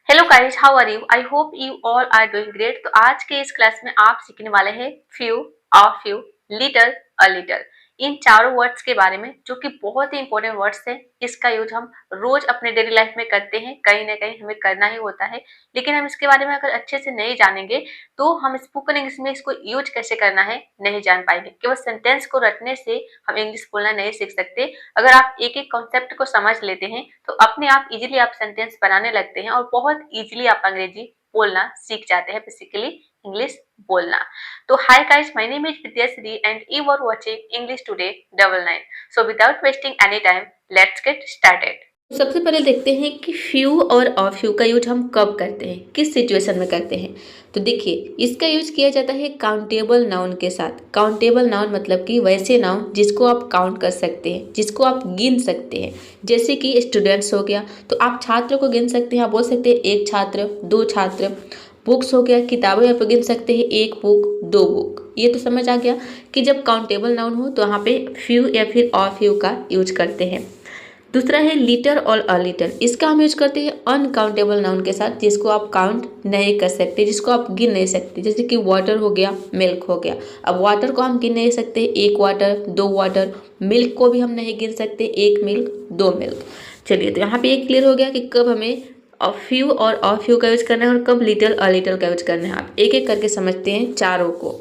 Hello guys, how are you? I hope you all are doing great. तो आज के इस क्लास में आप सीखने वाले हैं few, a few, little, a little, इन चारों वर्ड्स के बारे में, जो कि बहुत ही इंपॉर्टेंट वर्ड्स हैं। इसका यूज हम रोज अपने डेली लाइफ में करते हैं, कहीं ना कहीं हमें करना ही होता है। लेकिन हम इसके बारे में अगर अच्छे से नहीं जानेंगे तो हम स्पोकन इंग्लिश में इसको यूज कैसे करना है नहीं जान पाएंगे। केवल सेंटेंस को रटने से हम इंग्लिश बोलना नहीं सीख सकते। अगर आप एक एक कॉन्सेप्ट को समझ लेते हैं तो अपने आप इजीली आप सेंटेंस बनाने लगते हैं और बहुत इजीली आप अंग्रेजी बोलना सीख जाते हैं, बेसिकली इंग्लिश बोलना। तो hi guys, my name is Vidyashree and you are watching English today double nine. So without wasting any time, let's get started. सबसे पहले देखते हैं कि फ्यू और अ फ्यू का यूज हम कब करते हैं, किस सिचुएशन में करते हैं। तो देखिए, इसका यूज किया जाता है काउंटेबल नाउन के साथ। काउंटेबल नाउन मतलब कि वैसे नाउन जिसको आप काउंट कर सकते हैं, जिसको आप गिन सकते हैं। जैसे कि स्टूडेंट्स हो गया, तो आप छात्र को गिन सकते हैं, आप बोल सकते हैं एक छात्र, दो छात्र। बुक्स हो गया, किताबें आप गिन सकते हैं, एक बुक, दो बुक। ये तो समझ आ गया कि जब काउंटेबल नाउन हो तो यहाँ पे फ्यू या फिर अ फ्यू का यूज करते हैं। दूसरा है लिटर और अ लिटर। इसका हम यूज करते हैं अनकाउंटेबल नाउन के साथ, जिसको आप काउंट नहीं कर सकते, जिसको आप गिन नहीं सकते। जैसे कि वाटर हो गया, मिल्क हो गया। अब वाटर को हम गिन नहीं सकते, एक वाटर, दो वाटर। मिल्क को भी हम नहीं गिन सकते, एक मिल्क, दो मिल्क। चलिए, तो यहाँ पे एक क्लियर हो गया कि कब हमें अ फ्यू और अ फ्यू का यूज करना है और कब लिटल अ लिटल का यूज करना है। आप एक एक करके समझते हैं चारों को।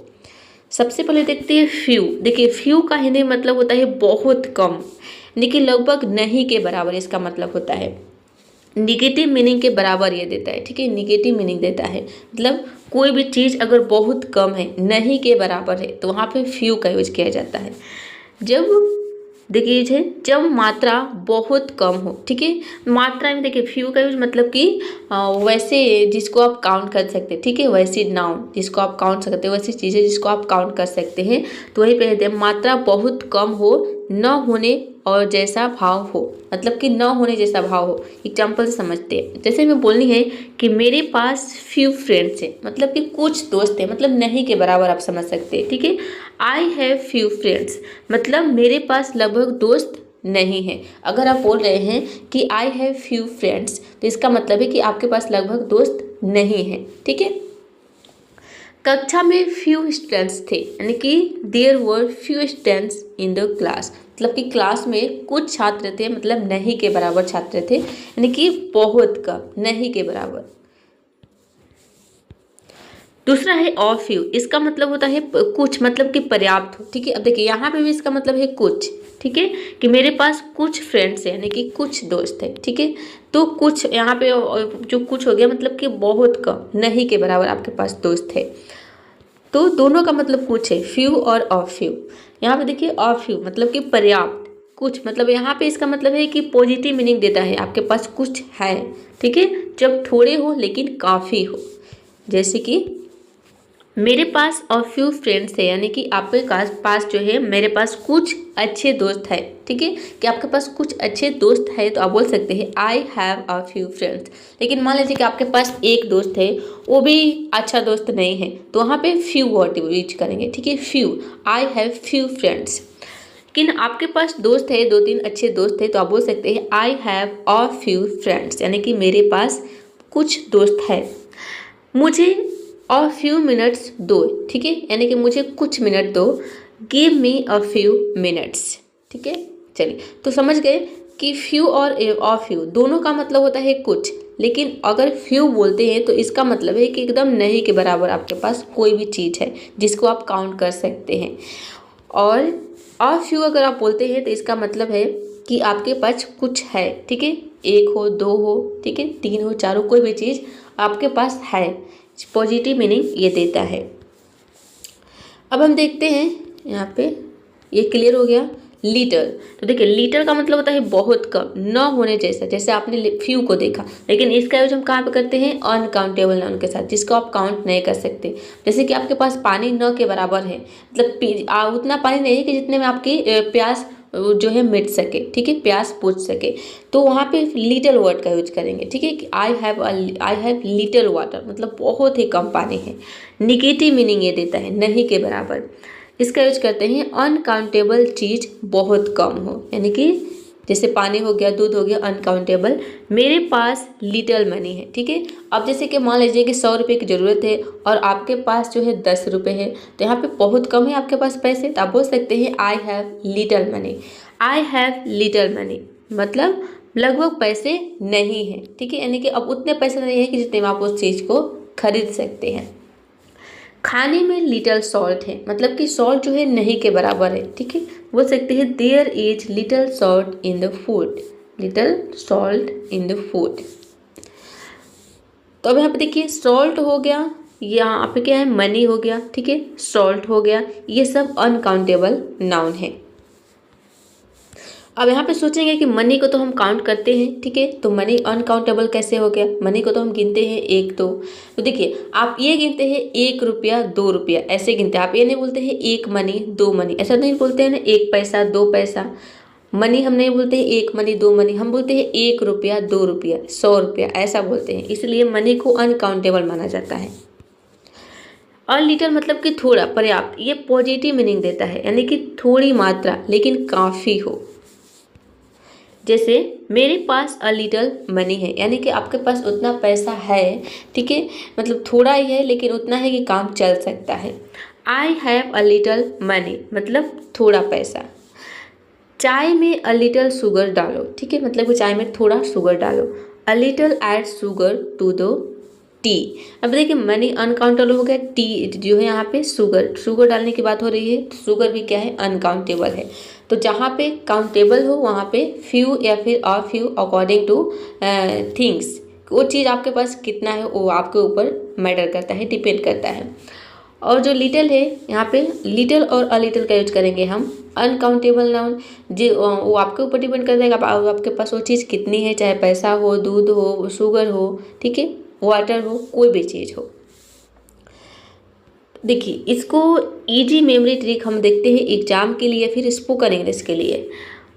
सबसे पहले देखते हैं फ्यू। देखिए, फ्यू का हिंदी मतलब होता है बहुत कम, यानी कि लगभग नहीं के बराबर इसका मतलब होता है। निगेटिव मीनिंग के बराबर ये देता है, ठीक है। निगेटिव मीनिंग देता है, मतलब कोई भी चीज़ अगर बहुत कम है, नहीं के बराबर है, तो वहाँ पे फ्यू का यूज किया जाता है। जब देखिए, जब मात्रा बहुत कम हो, ठीक है। मात्रा में देखिए फ्यू का यूज मतलब कि वैसे जिसको आप काउंट कर सकते हैं, ठीक है। वैसी नाउन जिसको आप काउंट सकते हैं, वैसी चीज़ें जिसको आप काउंट कर सकते हैं, तो वही पे कहते हैं मात्रा बहुत कम हो, न होने और जैसा भाव हो, मतलब कि न होने जैसा भाव हो। एग्जाम्पल से समझते हैं। जैसे मैं बोलनी है कि मेरे पास फ्यू फ्रेंड्स हैं, मतलब कि कुछ दोस्त हैं, मतलब नहीं के बराबर आप समझ सकते हैं, ठीक है। आई हैव फ्यू फ्रेंड्स, मतलब मेरे पास लगभग दोस्त नहीं है। अगर आप बोल रहे हैं कि आई हैव फ्यू फ्रेंड्स, तो इसका मतलब है कि आपके पास लगभग दोस्त नहीं है, ठीक है। कक्षा में फ्यू स्टूडेंट्स थे, यानी कि there were few students in the class, मतलब कि क्लास में कुछ छात्र थे, मतलब नहीं के बराबर छात्र थे, यानी कि बहुत कम, नहीं के बराबर। दूसरा है ऑफ फ्यू। इसका मतलब होता है कुछ, मतलब कि पर्याप्त हो, ठीक है। अब देखिए, यहाँ पे भी इसका मतलब है कुछ, ठीक है, कि मेरे पास कुछ फ्रेंड्स हैं, यानी कि कुछ दोस्त हैं, ठीक है। तो कुछ यहाँ पे जो कुछ हो गया, मतलब कि बहुत कम, नहीं के बराबर आपके पास दोस्त है। तो दोनों का मतलब कुछ है, फ्यू और ऑफ फ्यू। यहाँ पे देखिए, ऑफ फ्यू मतलब कि पर्याप्त, कुछ, मतलब यहाँ पे इसका मतलब है कि पॉजिटिव मीनिंग देता है, आपके पास कुछ है, ठीक है। जब थोड़े हो लेकिन काफ़ी हो। जैसे कि मेरे पास अ फ्यू फ्रेंड्स है, यानी कि आपके पास जो है, मेरे पास कुछ अच्छे दोस्त है, ठीक है। कि आपके पास कुछ अच्छे दोस्त है, तो आप बोल सकते हैं आई हैव अ फ्यू फ्रेंड्स। लेकिन मान लीजिए कि आपके पास एक दोस्त है, वो भी अच्छा दोस्त नहीं है, तो वहाँ पे फ्यू वर्ड यूज करेंगे, ठीक है। Few, I have few friends. लेकिन आपके पास दोस्त है, दो तीन अच्छे दोस्त है, तो आप बोल सकते हैं आई हैव अ फ्यू फ्रेंड्स, यानी कि मेरे पास कुछ दोस्त है। मुझे अ फ्यू मिनट्स दो, ठीक है, यानी कि मुझे कुछ मिनट दो। Give me a few minutes, ठीक है। चलिए, तो समझ गए कि फ्यू और अ फ्यू दोनों का मतलब होता है कुछ। लेकिन अगर फ्यू बोलते हैं तो इसका मतलब है कि एकदम नहीं के बराबर आपके पास कोई भी चीज़ है जिसको आप काउंट कर सकते हैं। और अ फ्यू अगर आप बोलते हैं तो इसका मतलब है कि आपके पास कुछ है, ठीक है। एक हो, दो हो, ठीक है, तीन हो, चार हो, कोई भी चीज़ आपके पास है। पॉजिटिव मीनिंग ये देता है। अब हम देखते हैं यहाँ पे, ये क्लियर हो गया। लीटर, तो देखिए लीटर का मतलब होता है बहुत कम, न होने जैसा। जैसे आपने फ्यू को देखा, लेकिन इसका यूज हम कहाँ पे करते हैं, अनकाउंटेबल नाउन के साथ, जिसको आप काउंट नहीं कर सकते। जैसे कि आपके पास पानी न के बराबर है, मतलब उतना पानी नहीं है कि जितने में आपकी प्यास जो है मिट सके, ठीक है, प्यास बुझ सके। तो वहाँ पे लिटिल वर्ड का यूज करेंगे, ठीक है, कि आई हैव लिटिल वाटर, मतलब बहुत ही कम पानी है। निगेटिव मीनिंग ये देता है, नहीं के बराबर। इसका यूज करते हैं अनकाउंटेबल चीज़ बहुत कम हो, यानी कि जैसे पानी हो गया, दूध हो गया, अनकाउंटेबल। मेरे पास लिटिल मनी है, ठीक है। अब जैसे कि मान लीजिए कि 100 रुपये की ज़रूरत है और आपके पास जो है 10 रुपये है, तो यहाँ पे बहुत कम है आपके पास पैसे, तो आप बोल सकते हैं I have little money. I have little money मतलब लगभग पैसे नहीं है, ठीक है, यानी कि अब उतने पैसे नहीं है कि जितने में आप उस चीज़ को खरीद सकते हैं। खाने में लिटिल सॉल्ट है मतलब कि सॉल्ट जो है नहीं के बराबर है, ठीक है। बोल सकते हैं there is little salt in the food, little salt in the food. तो अब यहाँ पे देखिए सॉल्ट हो गया, यहाँ पे क्या है, मनी हो गया, ठीक है, सॉल्ट हो गया, ये सब अनकाउंटेबल नाउन है। अब यहाँ पे सोचेंगे कि मनी को तो हम काउंट करते हैं, ठीक है, तो मनी अनकाउंटेबल कैसे हो गया? मनी को तो हम गिनते हैं 1 2। तो देखिए आप ये गिनते हैं 1 रुपया 2 रुपया ऐसे गिनते हैं, आप ये नहीं बोलते हैं 1 मनी 2 मनी, ऐसा नहीं बोलते हैं ना, 1 पैसा 2 पैसा। मनी हम नहीं बोलते हैं 1 मनी 2 मनी, हम बोलते हैं 1 रुपया 2 रुपया 100 रुपया ऐसा बोलते हैं, इसलिए मनी को अनकाउंटेबल माना जाता है। और लिटिल मतलब कि थोड़ा, पर्याप्त, ये पॉजिटिव मीनिंग देता है, यानी कि थोड़ी मात्रा लेकिन काफ़ी हो। जैसे मेरे पास अ लिटिल मनी है, यानी कि आपके पास उतना पैसा है, ठीक है, मतलब थोड़ा ही है लेकिन उतना है कि काम चल सकता है। I have a little money मतलब थोड़ा पैसा। चाय में अ लिटिल शुगर डालो, ठीक है, मतलब कि चाय में थोड़ा शुगर डालो। A little add sugar to the tea. अब देखिए मनी अनकाउंटेबल हो गया, टी जो है यहाँ पे शुगर डालने की बात हो रही है, तो शुगर भी क्या है, अनकाउंटेबल है। तो जहाँ पे काउंटेबल हो वहाँ पे फ्यू या फिर a few according two things, वो चीज़ आपके पास कितना है वो आपके ऊपर मैटर करता है, डिपेंड करता है। और जो लिटिल है यहाँ पे लिटिल और अ लिटिल का यूज करेंगे हम अनकाउंटेबल नाउन, जो वो आपके ऊपर डिपेंड करता है कि आपके पास वो चीज़ कितनी है, चाहे पैसा हो, दूध हो, शुगर हो, ठीक है, वाटर हो, कोई भी चीज़ हो। देखिए इसको इजी मेमोरी ट्रिक हम देखते हैं एग्जाम के लिए, फिर स्पोकन इंग्लिश के लिए।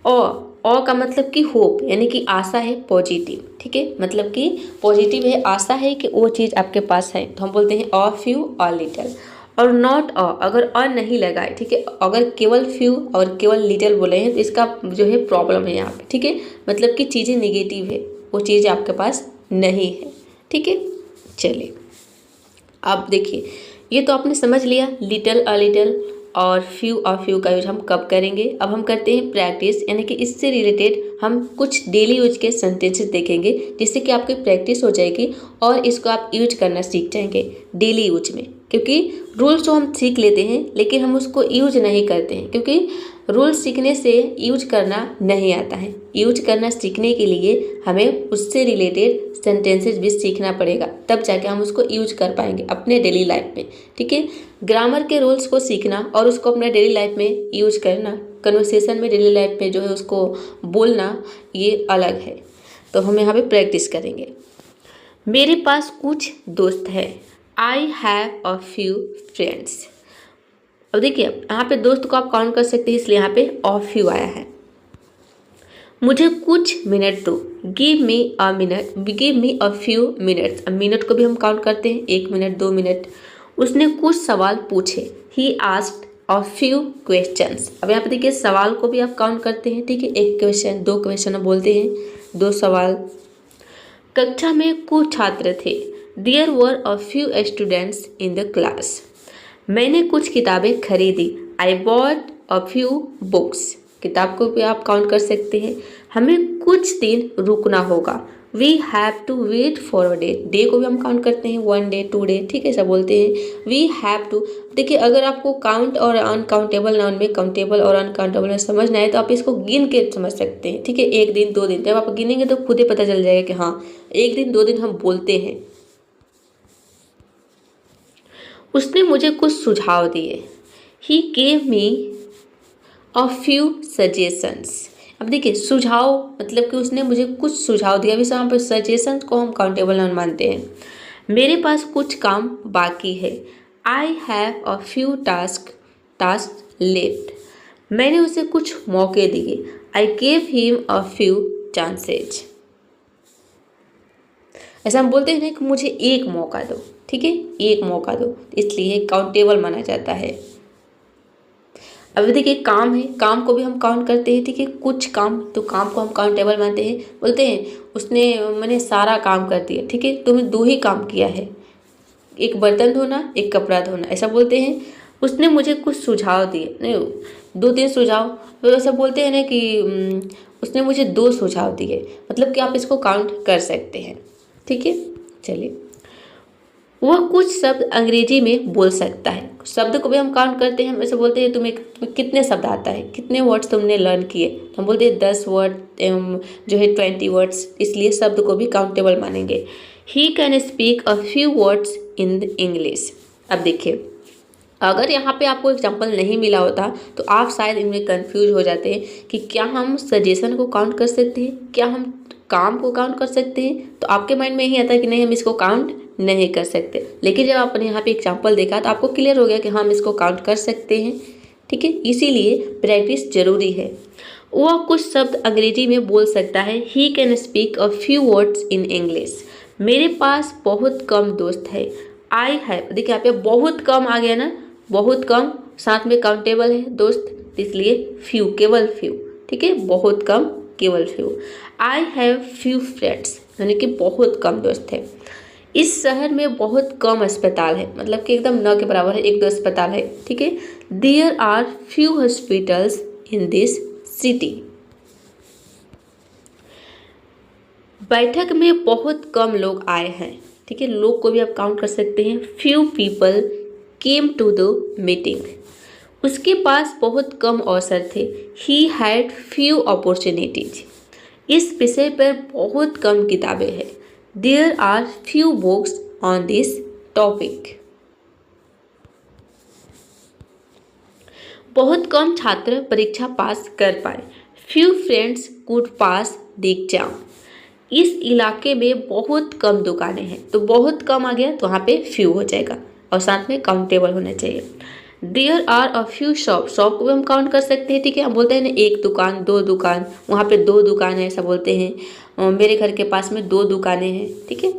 और का मतलब कि होप, यानी कि आशा है, पॉजिटिव, ठीक है, मतलब कि पॉजिटिव है, आशा है कि वो चीज़ आपके पास है, तो हम बोलते हैं अ फ्यू अ लिटिल। और नॉट अ, अगर अ नहीं लगाए, ठीक है, अगर केवल फ्यू और केवल लिटिल बोले हैं तो इसका जो है प्रॉब्लम है यहाँ पे, ठीक है, मतलब कि चीज़ें निगेटिव है, वो चीज़ आपके पास नहीं है, ठीक है। चलिए अब देखिए ये तो आपने समझ लिया लिटिल अ लिटिल और फ्यू का यूज हम कब करेंगे। अब हम करते हैं प्रैक्टिस, यानी कि इससे रिलेटेड हम कुछ डेली यूज के सेंटेंसेस देखेंगे, जिससे कि आपकी प्रैक्टिस हो जाएगी और इसको आप यूज करना सीख जाएंगे डेली यूज में। क्योंकि रूल्स तो हम सीख लेते हैं लेकिन हम उसको यूज नहीं करते हैं, क्योंकि रूल सीखने से यूज करना नहीं आता है। यूज करना सीखने के लिए हमें उससे रिलेटेड सेंटेंसेस भी सीखना पड़ेगा, तब जाके हम उसको यूज कर पाएंगे अपने डेली लाइफ में, ठीक है। ग्रामर के रूल्स को सीखना और उसको अपने डेली लाइफ में यूज करना, कन्वर्सेशन में डेली लाइफ में जो है उसको बोलना, ये अलग है। तो हम यहाँ पे प्रैक्टिस करेंगे। मेरे पास कुछ दोस्त है, I have a few friends. अब देखिए यहाँ पे दोस्त को आप काउंट कर सकते हैं, इसलिए यहाँ पे अ फ्यू आया है। मुझे कुछ मिनट दो, give me a minute, give me a few minutes. अब मिनट को भी हम काउंट करते हैं, 1 मिनट 2 मिनट। उसने कुछ सवाल पूछे, he asked a few questions. अब यहाँ पे देखिए सवाल को भी आप काउंट करते हैं, ठीक है, 1 क्वेश्चन 2 क्वेश्चन हम बोलते हैं, 2 सवाल। कक्षा में कुछ छात्र थे, there were a few students in the class. मैंने कुछ किताबें खरीदी, I bought a few books. किताब को भी आप काउंट कर सकते हैं। हमें कुछ दिन रुकना होगा, we have to wait for a day. Day को भी हम काउंट करते हैं, 1 डे 2 डे, ठीक है, ऐसा बोलते हैं, वी हैव टू। देखिए अगर आपको काउंट और अनकाउंटेबल नाउन में काउंटेबल और अनकाउंटेबल में समझना है तो आप इसको गिन के समझ सकते हैं, ठीक है, 1 दिन 2 दिन, जब आप गिनेंगे तो खुद ही पता चल जाएगा कि हाँ 1 दिन 2 दिन हम बोलते हैं। उसने मुझे कुछ सुझाव दिए, he gave me a few suggestions. अब देखिए सुझाव मतलब कि उसने मुझे कुछ सुझाव दिया, अभी यहाँ पर सजेशंस को हम काउंटेबल नाउन मानते हैं। मेरे पास कुछ काम बाकी है, I have a few task left. मैंने उसे कुछ मौके दिए, I gave him a few chances. ऐसा हम बोलते हैं ना कि मुझे एक मौका दो, ठीक है, एक मौका दो, इसलिए काउंटेबल माना जाता है। अब देखिए काम है, काम को भी हम काउंट करते हैं, ठीक है, कुछ काम, तो काम को हम काउंटेबल मानते हैं। बोलते हैं उसने मैंने सारा काम कर दिया, ठीक है, तुमने 2 ही काम किया है, एक बर्तन धोना, एक कपड़ा धोना, ऐसा बोलते हैं। उसने मुझे कुछ सुझाव दिए, नहीं 2-3 सुझाव, तो ऐसा बोलते हैं ना कि उसने मुझे 2 सुझाव दिए, मतलब कि आप इसको काउंट कर सकते हैं, ठीक है। चलिए, वह कुछ शब्द अंग्रेजी में बोल सकता है, शब्द को भी हम काउंट करते हैं। हम ऐसे बोलते हैं तुम्हें कितने शब्द आता है, कितने वर्ड्स तुमने लर्न किए, हम बोलते हैं 10 वर्ड जो है 20 वर्ड्स, इसलिए शब्द को भी काउंटेबल मानेंगे। He can speak a few words in English. अब देखिए, अगर यहाँ पे आपको एग्जाम्पल नहीं मिला होता तो आप शायद इनमें कंफ्यूज हो जाते हैं कि क्या हम सजेशन को काउंट कर सकते हैं, क्या हम काम को काउंट कर सकते हैं। तो आपके माइंड में यही आता है कि नहीं, हम इसको काउंट नहीं कर सकते। लेकिन जब आपने यहाँ पे एग्जाम्पल देखा तो आपको क्लियर हो गया कि हम इसको काउंट कर सकते हैं, ठीक है। इसीलिए प्रैक्टिस जरूरी है। वह कुछ शब्द अंग्रेजी में बोल सकता है। He can speak a few words in English. मेरे पास बहुत कम दोस्त है। आई हैव, देखिए यहाँ पे बहुत कम आ गया ना, बहुत कम, साथ में काउंटेबल है दोस्त, इसलिए फ्यू, केवल फ्यू, ठीक है, बहुत कम, केवल few. I have few friends, यानी कि बहुत कम दोस्त है। इस शहर में बहुत कम अस्पताल है, मतलब कि एकदम न के बराबर है, 1-2 अस्पताल है, ठीक है। There are few hospitals in this city. बैठक में बहुत कम लोग आए हैं, ठीक है, लोग को भी आप काउंट कर सकते हैं। Few people came to the meeting. उसके पास बहुत कम अवसर थे। He had few opportunities. इस विषय पर बहुत कम किताबें हैं। There are few books on this topic. बहुत कम छात्र परीक्षा पास कर पाए। Few friends could pass the exam. इस इलाके में बहुत कम दुकानें हैं, तो बहुत कम आ गया तो वहाँ पे फ्यू हो जाएगा और साथ में काउंटेबल होना चाहिए। There are a few shop, shop को भी हम काउंट कर सकते हैं, ठीक है। हम बोलते हैं ना 1 दुकान, 2 दुकान, वहाँ पे 2 दुकान है, ऐसा बोलते हैं। मेरे घर के पास में 2 दुकानें हैं, ठीक है।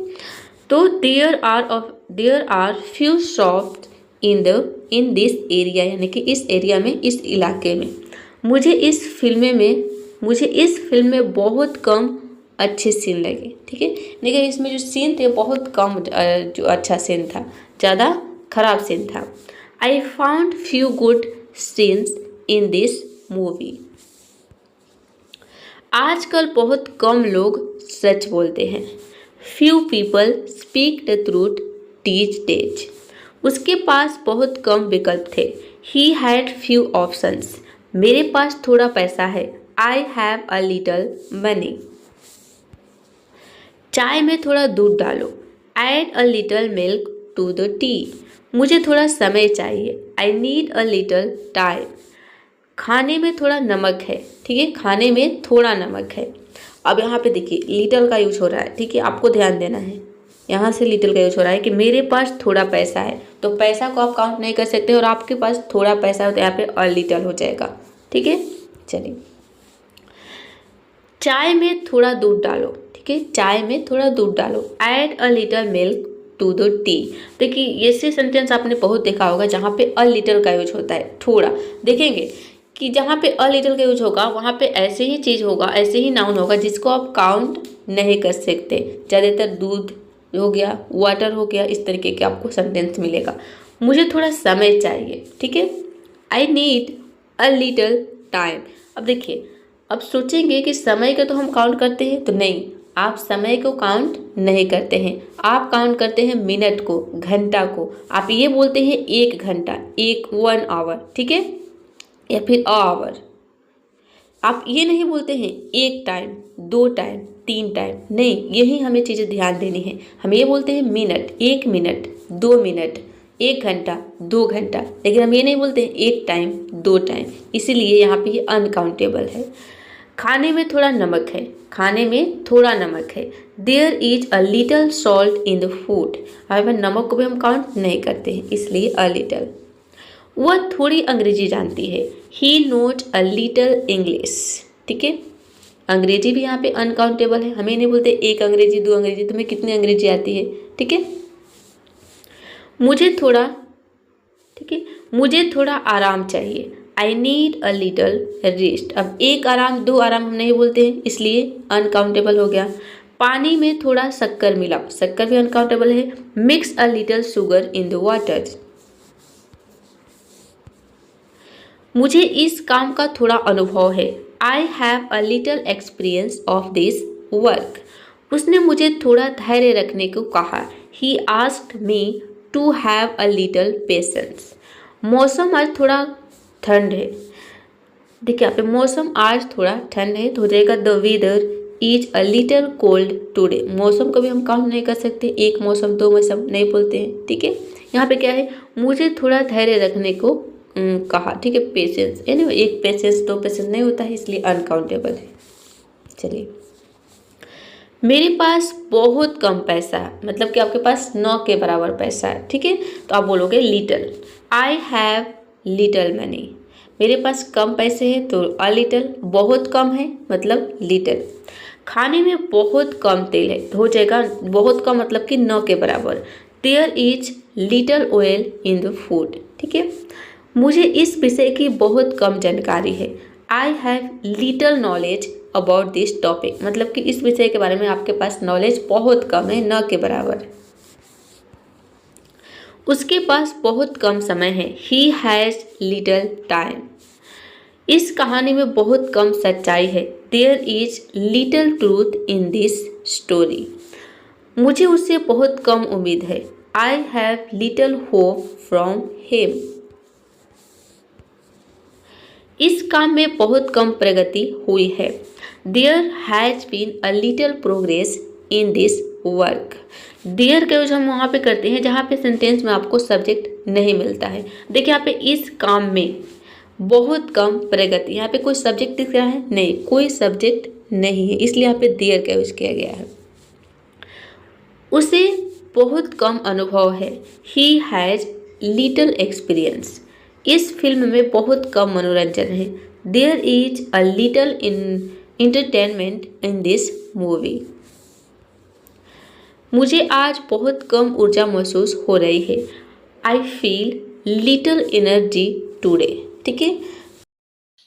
तो there are few shops in this area, यानी कि इस एरिया में, इस इलाके में। मुझे इस फिल्म में बहुत कम अच्छे सीन लगे, ठीक है। लेकिन इसमें जो सीन थे बहुत कम जो अच्छा सीन था, ज़्यादा खराब सीन था। I found few good scenes in this movie. आजकल बहुत कम लोग सच बोलते हैं। Few people speak the truth these days। उसके पास बहुत कम विकल्प थे। He had few options. मेरे पास थोड़ा पैसा है। I have a little money. चाय में थोड़ा दूध डालो। Add a little milk to the tea. मुझे थोड़ा समय चाहिए। I need a little time. खाने में थोड़ा नमक है, ठीक है, खाने में थोड़ा नमक है। अब यहाँ पे देखिए लिटल का यूज हो रहा है, ठीक है, आपको ध्यान देना है। यहाँ से लिटल का यूज हो रहा है कि मेरे पास थोड़ा पैसा है, तो पैसा को आप काउंट नहीं कर सकते और आपके पास थोड़ा पैसा हो तो यहाँ पे अ लिटल हो जाएगा, ठीक है। चलिए, चाय में थोड़ा दूध डालो, ठीक है, चाय में थोड़ा दूध डालो। Add a little milk to the tea. देखिए ऐसे सेंटेंस आपने बहुत देखा होगा जहाँ पे अ लिटल का यूज होता है, थोड़ा। देखेंगे कि जहाँ पे अ लिटल का यूज होगा वहाँ पे ऐसे ही चीज़ होगा, ऐसे ही नाउन होगा जिसको आप काउंट नहीं कर सकते। ज़्यादातर दूध हो गया, वाटर हो गया, इस तरीके के आपको सेंटेंस मिलेगा। मुझे थोड़ा समय चाहिए, ठीक है। आई नीड अ लिटल टाइम। अब देखिए, अब सोचेंगे कि समय का तो हम काउंट करते हैं, तो नहीं, आप समय को काउंट नहीं करते हैं, आप काउंट करते हैं मिनट को, घंटा को। आप ये बोलते हैं 1 घंटा, 1 आवर, ठीक है, या फिर अ आवर। आप ये नहीं बोलते हैं 1 टाइम, 2 टाइम, 3 टाइम, नहीं, यही हमें चीज़ें ध्यान देनी है। हम ये बोलते हैं मिनट, 1 मिनट, 2 मिनट, 1 घंटा, 2 घंटा, लेकिन हम ये नहीं बोलते हैं 1 टाइम, 2 टाइम, इसीलिए यहाँ पे ये अनकाउंटेबल है। खाने में थोड़ा नमक है, खाने में थोड़ा नमक है। There is a little salt in the food. अब नमक को भी हम काउंट नहीं करते हैं, इसलिए अ लिटल। वह थोड़ी अंग्रेजी जानती है। ही नोट अ लिटल इंग्लिश, ठीक है। अंग्रेजी भी यहाँ पे अनकाउंटेबल है, हमें नहीं बोलते 1 अंग्रेजी, 2 अंग्रेजी, तुम्हें कितनी अंग्रेजी आती है, ठीक है। मुझे थोड़ा, ठीक है, मुझे थोड़ा आराम चाहिए। I need a little rest. अब एक आराम दो आराम हम नहीं बोलते हैं, इसलिए अनकाउंटेबल हो गया। पानी में थोड़ा शक्कर मिला, शक्कर भी अनकाउंटेबल है। Mix a little sugar in the water. मुझे इस काम का थोड़ा अनुभव है। I have a little experience of this work. उसने मुझे थोड़ा धैर्य रखने को कहा। He asked me to have a little patience. मौसम आज थोड़ा ठंड है। देखिए यहाँ पे मौसम आज थोड़ा ठंड है तो हो जाएगा the weather is a little cold today. मौसम को भी हम काउंट नहीं कर सकते, एक मौसम दो मौसम नहीं बोलते हैं, ठीक है। यहाँ पे क्या है, मुझे थोड़ा धैर्य रखने को कहा, ठीक है। पेशेंस यानी एक पेशेंस दो पेशेंस नहीं होता है, इसलिए अनकाउंटेबल है। चलिए, मेरे पास बहुत कम पैसा है, मतलब कि आपके पास 9 के बराबर पैसा है, ठीक है। तो आप बोलोगे little. I have little money. मेरे पास कम पैसे हैं तो अ लिटल। बहुत कम है मतलब लिटल। खाने में बहुत कम तेल है तो हो जाएगा बहुत कम, मतलब कि 9 के बराबर। There is little oil in the food, ठीक है। मुझे इस विषय की बहुत कम जानकारी है। I have little knowledge about this topic, मतलब कि इस विषय के बारे में आपके पास नॉलेज बहुत कम है, न के बराबर। उसके पास बहुत कम समय है। He has little time. इस कहानी में बहुत कम सच्चाई है। There is little truth in this story. मुझे उससे बहुत कम उम्मीद है। I have little hope from him. इस काम में बहुत कम प्रगति हुई है। There has been a little progress in this work. There का यूज हम वहाँ पे करते हैं जहाँ पे सेंटेंस में आपको सब्जेक्ट नहीं मिलता है। देखिए यहाँ पे इस काम में बहुत कम प्रगति, यहाँ पे कोई सब्जेक्ट दिख रहा है नहीं, कोई सब्जेक्ट नहीं है, इसलिए यहाँ पे देयर का यूज किया गया है। उसे बहुत कम अनुभव है। He has little experience. इस फिल्म में बहुत कम मनोरंजन है। There is a little entertainment in this movie. मुझे आज बहुत कम ऊर्जा महसूस हो रही है। I feel little energy today, ठीक है।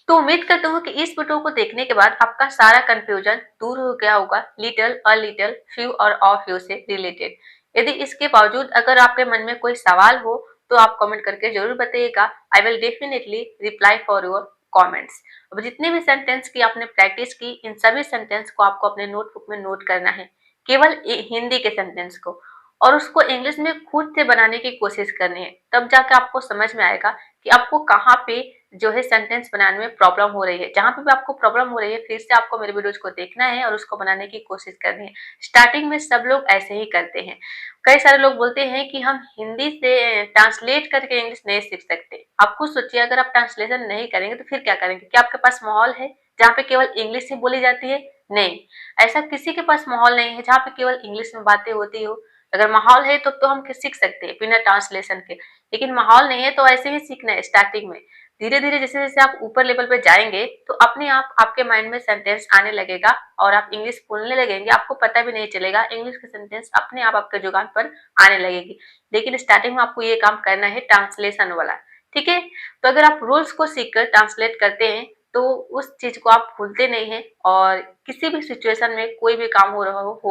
तो उम्मीद करता हूँ कि इस वीडियो को देखने के बाद आपका सारा कंफ्यूजन दूर हो गया होगा लिटल, अ लिटल, फ्यू और ऑ फ्यू से रिलेटेड। यदि इसके बावजूद अगर आपके मन में कोई सवाल हो तो आप कमेंट करके जरूर बताइएगा। I will definitely reply for your comments. अब जितने भी सेंटेंस की आपने प्रैक्टिस की, इन सभी सेंटेंस को आपको अपने नोटबुक में नोट करना है, केवल हिंदी के सेंटेंस को, और उसको इंग्लिश में खुद से बनाने की कोशिश करनी है। तब जाकर आपको समझ में आएगा कि आपको कहाँ पे जो है सेंटेंस बनाने में प्रॉब्लम हो रही है। जहां पे भी आपको प्रॉब्लम हो रही है, फिर से आपको मेरे वीडियोज को देखना है और उसको बनाने की कोशिश करनी है। स्टार्टिंग में सब लोग ऐसे ही करते हैं। कई सारे लोग बोलते हैं कि हम हिंदी से ट्रांसलेट करके इंग्लिश नहीं सीख सकते। आप खुद सोचिए, अगर आप ट्रांसलेशन नहीं करेंगे तो फिर क्या करेंगे? क्या आपके पास माहौल है जहाँ पे केवल इंग्लिश ही बोली जाती है? नहीं, ऐसा किसी के पास माहौल नहीं है जहाँ पे केवल इंग्लिश में बातें होती हो। अगर माहौल है तो हम सीख सकते हैं बिना ट्रांसलेशन के, लेकिन माहौल नहीं है तो ऐसे ही सीखना है स्टार्टिंग में। धीरे धीरे जैसे जैसे आप ऊपर लेवल पे जाएंगे तो अपने आप आपके माइंड में सेंटेंस आने लगेगा और आप इंग्लिश बोलने लगेंगे, आपको पता भी नहीं चलेगा, इंग्लिश के सेंटेंस अपने आप आपके जुबान पर आने लगेगी। लेकिन स्टार्टिंग में आपको ये काम करना है ट्रांसलेशन वाला, ठीक है। तो अगर आप रूल्स को सीखकर ट्रांसलेट करते हैं तो उस चीज को आप भूलते नहीं हैं, और किसी भी सिचुएशन में कोई भी काम हो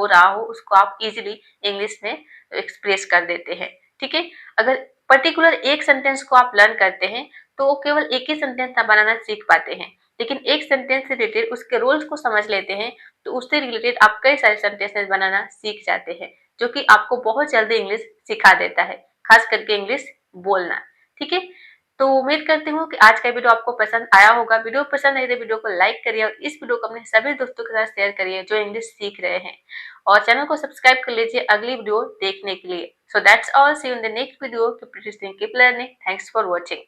रहा हो उसको आप इजीली इंग्लिश में एक्सप्रेस कर देते हैं, ठीक है। अगर पर्टिकुलर एक सेंटेंस को आप लर्न करते हैं तो वो केवल एक ही सेंटेंस आप बनाना सीख पाते हैं, लेकिन एक सेंटेंस से रिलेटेड उसके रूल्स को समझ लेते हैं तो उससे रिलेटेड आप कई सारे सेंटेंसेस बनाना सीख जाते हैं, जो कि आपको बहुत जल्दी इंग्लिश सिखा देता है, खास करके इंग्लिश बोलना, ठीक है। तो उम्मीद करती हूँ कि आज का वीडियो आपको पसंद आया होगा। वीडियो पसंद आई तो वीडियो को लाइक करिए और इस वीडियो को अपने सभी दोस्तों के साथ शेयर करिए जो इंग्लिश सीख रहे हैं, और चैनल को सब्सक्राइब कर लीजिए अगली वीडियो देखने के लिए। So that's all, see you in the next video. Keep learning, thanks for watching.